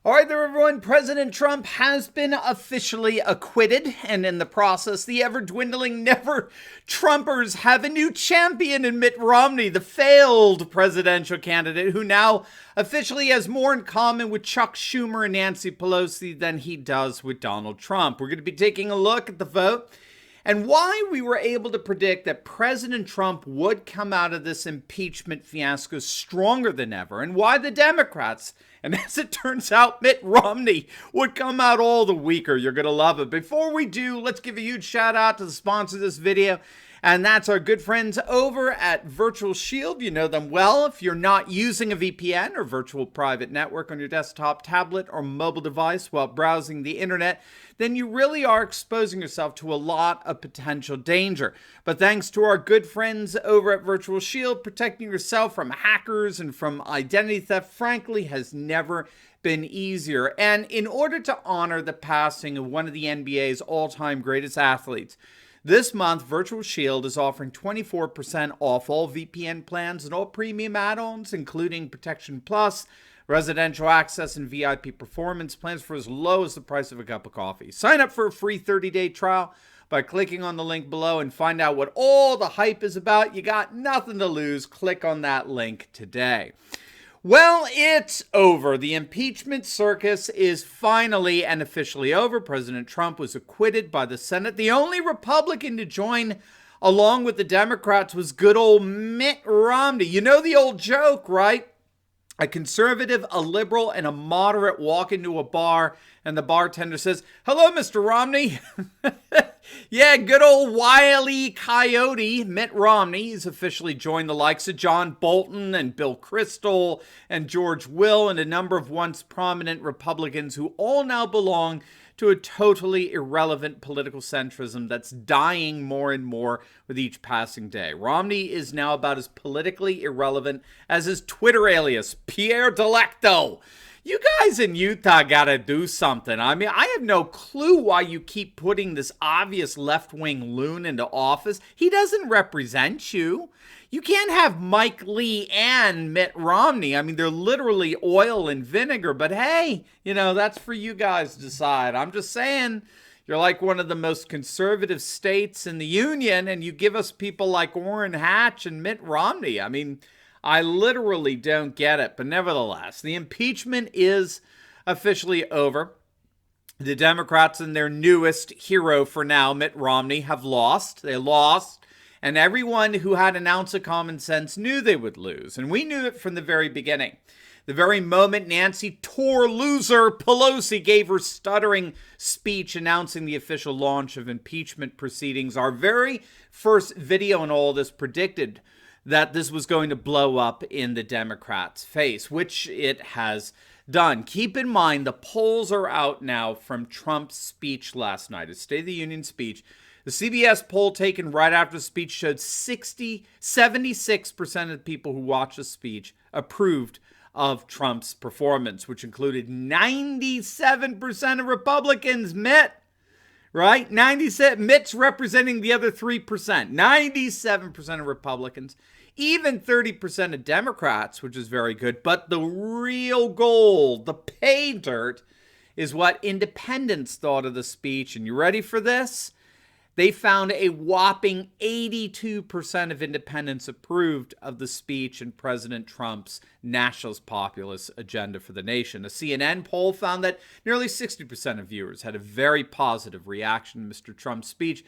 All right there, everyone. President Trump has been officially acquitted, and in the process, the ever-dwindling never-Trumpers have a new champion in Mitt Romney, the failed presidential candidate who now officially has more in common with Chuck Schumer and Nancy Pelosi than he does with Donald Trump. We're going to be taking a look at the vote and why we were able to predict that President Trump would come out of this impeachment fiasco stronger than ever, and why the Democrats, and as it turns out, Mitt Romney, would come out all the weaker. You're going to love it. Before we do, let's give a huge shout out to the sponsor of this video, and that's our good friends over at Virtual Shield. You know them well. If you're not using a VPN or virtual private network on your desktop, tablet, or mobile device while browsing the internet, then you really are exposing yourself to a lot of potential danger. But thanks to our good friends over at Virtual Shield, protecting yourself from hackers and from identity theft, frankly, has never been easier. And in order to honor the passing of one of the NBA's all-time greatest athletes, this month, Virtual Shield is offering 24% off all VPN plans and all premium add-ons, including Protection Plus, residential access, and VIP performance plans for as low as the price of a cup of coffee. Sign up for a free 30-day trial by clicking on the link below and find out what all the hype is about. You got nothing to lose. Click on that link today. Well, it's over. The impeachment circus is finally and officially over. President Trump was acquitted by the Senate. The only Republican to join along with the Democrats was good old Mitt Romney. You know the old joke, right? A conservative, a liberal, and a moderate walk into a bar, and the bartender says, "Hello, Mr. Romney." Yeah, good old Wile E. Coyote, Mitt Romney. He's officially joined the likes of John Bolton and Bill Kristol and George Will and a number of once prominent Republicans who all now belong to a totally irrelevant political centrism that's dying more and more with each passing day. Romney is now about as politically irrelevant as his Twitter alias, Pierre Delecto. You guys in Utah gotta do something. I mean, I have no clue why you keep putting this obvious left-wing loon into office. He doesn't represent you. You can't have Mike Lee and Mitt Romney. I mean, they're literally oil and vinegar. But hey, you know, that's for you guys to decide. I'm just saying, you're like one of the most conservative states in the union, and you give us people like Orrin Hatch and Mitt Romney. I mean, I literally don't get it. But nevertheless, the impeachment is officially over. The Democrats and their newest hero for now, Mitt Romney, have lost. They lost. And everyone who had an ounce of common sense knew they would lose. And we knew it from the very beginning. The very moment Nancy tore loser Pelosi gave her stuttering speech announcing the official launch of impeachment proceedings, our very first video in all this predicted that this was going to blow up in the Democrats' face, which it has done. Keep in mind, the polls are out now from Trump's speech last night, his State of the Union speech. The CBS poll taken right after the speech showed 76% of the people who watched the speech approved of Trump's performance, which included 97% of Republicans. Mitt, right? 97. Mitt's representing the other 3%. 97% of Republicans, even 30% of Democrats, which is very good. But the real gold, the pay dirt, is what independents thought of the speech. And you ready for this? They found a whopping 82% of independents approved of the speech and President Trump's nationalist populist agenda for the nation. A CNN poll found that nearly 60% of viewers had a very positive reaction to Mr. Trump's speech,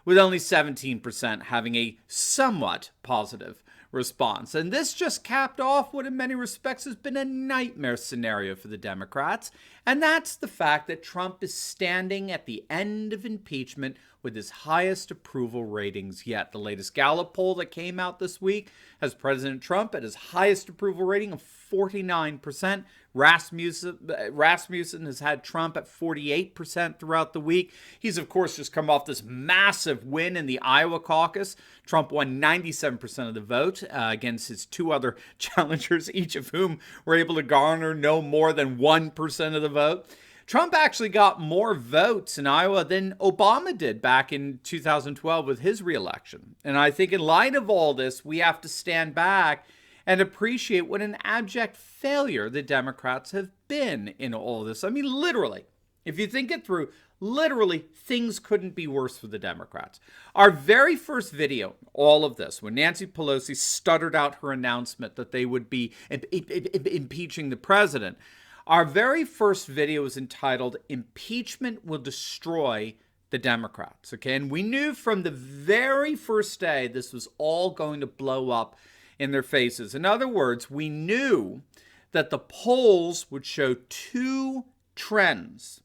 with only 17% having a somewhat positive response. And this just capped off what in many respects has been a nightmare scenario for the Democrats. And that's the fact that Trump is standing at the end of impeachment with his highest approval ratings yet. The latest Gallup poll that came out this week has President Trump at his highest approval rating of 49%. Rasmussen has had Trump at 48% throughout the week. He's, of course, just come off this massive win in the Iowa caucus. Trump won 97% of the vote against his two other challengers, each of whom were able to garner no more than 1% of the vote. Trump actually got more votes in Iowa than Obama did back in 2012 with his reelection. And I think in light of all this, we have to stand back and appreciate what an abject failure the Democrats have been in all this. I mean, literally, if you think it through, literally, things couldn't be worse for the Democrats. Our very first video, all of this, when Nancy Pelosi stuttered out her announcement that they would be impeaching the president, our very first video was entitled, "Impeachment Will Destroy the Democrats." Okay, and we knew from the very first day this was all going to blow up in their faces. In other words, we knew that the polls would show two trends.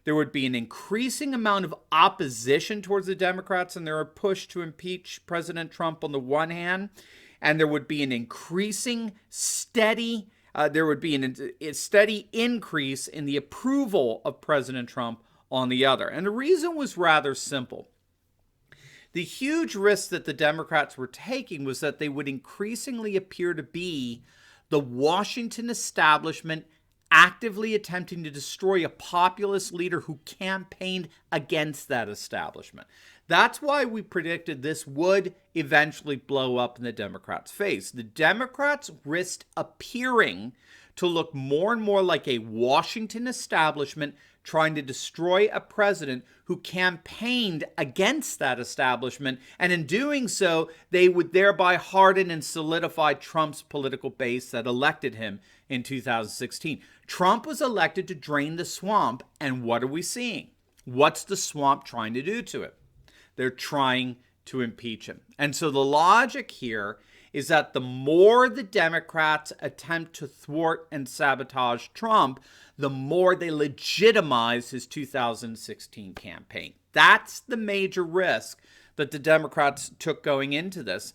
There would be an increasing amount of opposition towards the Democrats and their push to impeach President Trump on the one hand, and there would be an increasing steady increase in the approval of President Trump on the other. And the reason was rather simple. The huge risk that the Democrats were taking was that they would increasingly appear to be the Washington establishment actively attempting to destroy a populist leader who campaigned against that establishment. That's why we predicted this would eventually blow up in the Democrats' face. The Democrats risked appearing to look more and more like a Washington establishment trying to destroy a president who campaigned against that establishment, and in doing so, they would thereby harden and solidify Trump's political base that elected him in 2016. Trump was elected to drain the swamp, and what are we seeing? What's the swamp trying to do to it? They're trying to impeach him. And so the logic here is that the more the Democrats attempt to thwart and sabotage Trump, the more they legitimize his 2016 campaign. That's the major risk that the Democrats took going into this.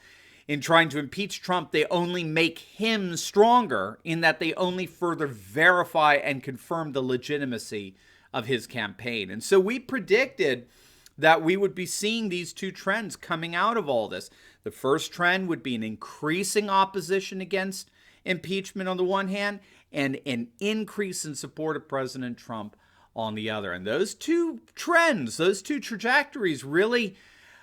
In trying to impeach Trump, they only make him stronger in that they only further verify and confirm the legitimacy of his campaign. And so we predicted that we would be seeing these two trends coming out of all this. The first trend would be an increasing opposition against impeachment on the one hand, and an increase in support of President Trump on the other. And those two trends, those two trajectories really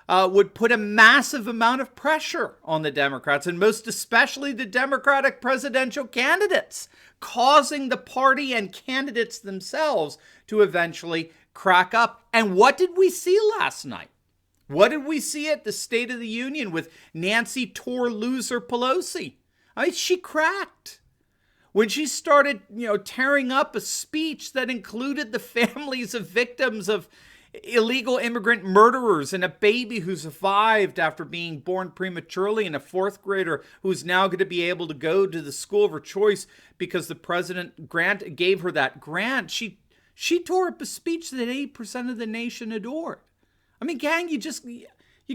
would put a massive amount of pressure on the Democrats, and most especially the Democratic presidential candidates, causing the party and candidates themselves to eventually crack up. And what did we see last night? What did we see at the State of the Union with Nancy Tor Loser Pelosi? I mean, she cracked. When she started, tearing up a speech that included the families of victims of illegal immigrant murderers and a baby who survived after being born prematurely and a fourth grader who's now going to be able to go to the school of her choice because the president gave her that grant. She tore up a speech that 80% of the nation adored. I mean, gang, you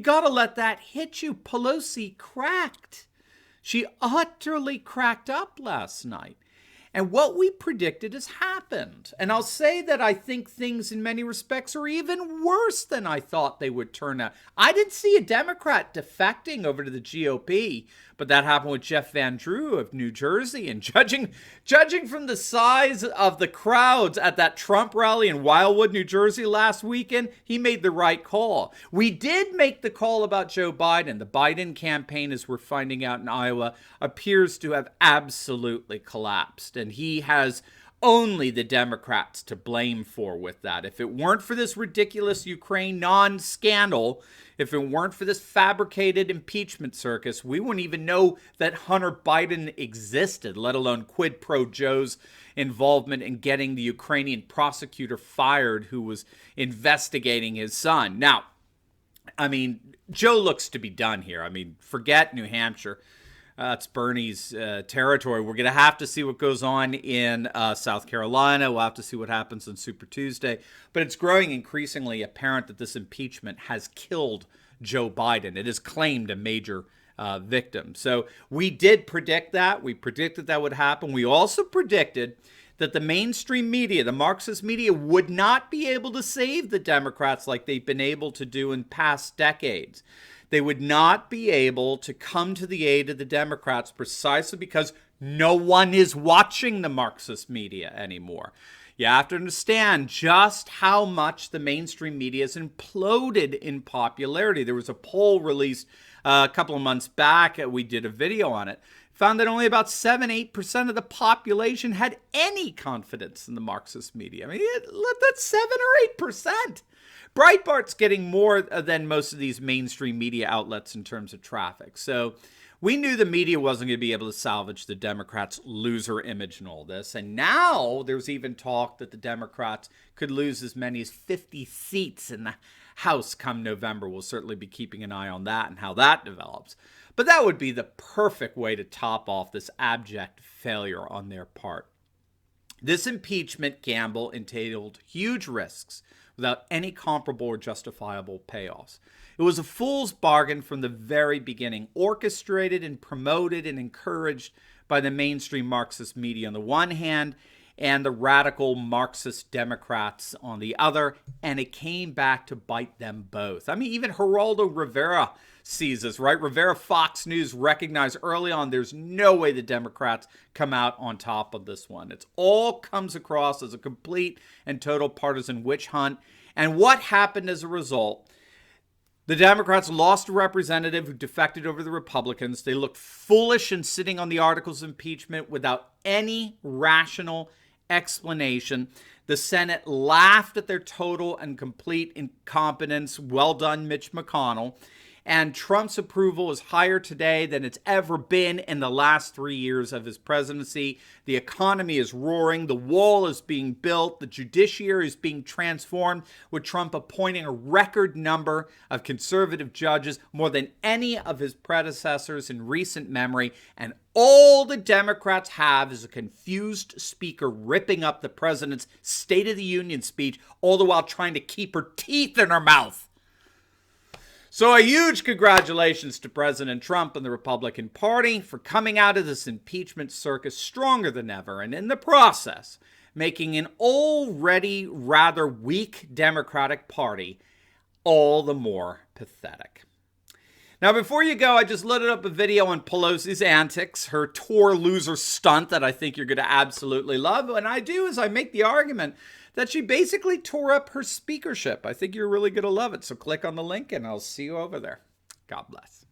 got to let that hit you. Pelosi cracked. She utterly cracked up last night. And what we predicted has happened. And I'll say that I think things in many respects are even worse than I thought they would turn out. I didn't see a Democrat defecting over to the GOP, but that happened with Jeff Van Drew of New Jersey. And judging from the size of the crowds at that Trump rally in Wildwood, New Jersey last weekend, he made the right call. We did make the call about Joe Biden. The Biden campaign, as we're finding out in Iowa, appears to have absolutely collapsed. And he has only the Democrats to blame for with that. If it weren't for this ridiculous Ukraine non-scandal, if it weren't for this fabricated impeachment circus, we wouldn't even know that Hunter Biden existed, let alone quid pro Joe's involvement in getting the Ukrainian prosecutor fired who was investigating his son. Now, I mean, Joe looks to be done here. I mean, forget New Hampshire. It's Bernie's territory. We're going to have to see what goes on in South Carolina. We'll have to see what happens on Super Tuesday. But it's growing increasingly apparent that this impeachment has killed Joe Biden. It has claimed a major victim. So we did predict that. We predicted that would happen. We also predicted that the mainstream media, the Marxist media, would not be able to save the Democrats like they've been able to do in past decades. They would not be able to come to the aid of the Democrats precisely because no one is watching the Marxist media anymore. You have to understand just how much the mainstream media has imploded in popularity. There was a poll released a couple of months back. We did a video on it. found that only about 7-8% of the population had any confidence in the Marxist media. I mean, that's 7 or 8%. Breitbart's getting more than most of these mainstream media outlets in terms of traffic. So we knew the media wasn't going to be able to salvage the Democrats' loser image in all this. And now there's even talk that the Democrats could lose as many as 50 seats in the House come November. We'll certainly be keeping an eye on that and how that develops. But that would be the perfect way to top off this abject failure on their part. This impeachment gamble entailed huge risks without any comparable or justifiable payoffs. It was a fool's bargain from the very beginning, orchestrated and promoted and encouraged by the mainstream Marxist media on the one hand and the radical Marxist Democrats on the other, and it came back to bite them both. I mean, even Geraldo Rivera sees this, right? Rivera Fox News recognized early on there's no way the Democrats come out on top of this one. It all comes across as a complete and total partisan witch hunt. And what happened as a result? The Democrats lost a representative who defected over the Republicans. They looked foolish in sitting on the articles of impeachment without any rational explanation. The Senate laughed at their total and complete incompetence. Well done, Mitch McConnell. And Trump's approval is higher today than it's ever been in the last 3 years of his presidency. The economy is roaring. The wall is being built. The judiciary is being transformed, with Trump appointing a record number of conservative judges, more than any of his predecessors in recent memory. And all the Democrats have is a confused speaker ripping up the president's State of the Union speech, all the while trying to keep her teeth in her mouth. So a huge congratulations to President Trump and the Republican Party for coming out of this impeachment circus stronger than ever, and in the process, making an already rather weak Democratic Party all the more pathetic. Now, before you go, I just loaded up a video on Pelosi's antics, her tour loser stunt that I think you're going to absolutely love. And I do is I make the argument that she basically tore up her speakership. I think you're really going to love it. So click on the link and I'll see you over there. God bless.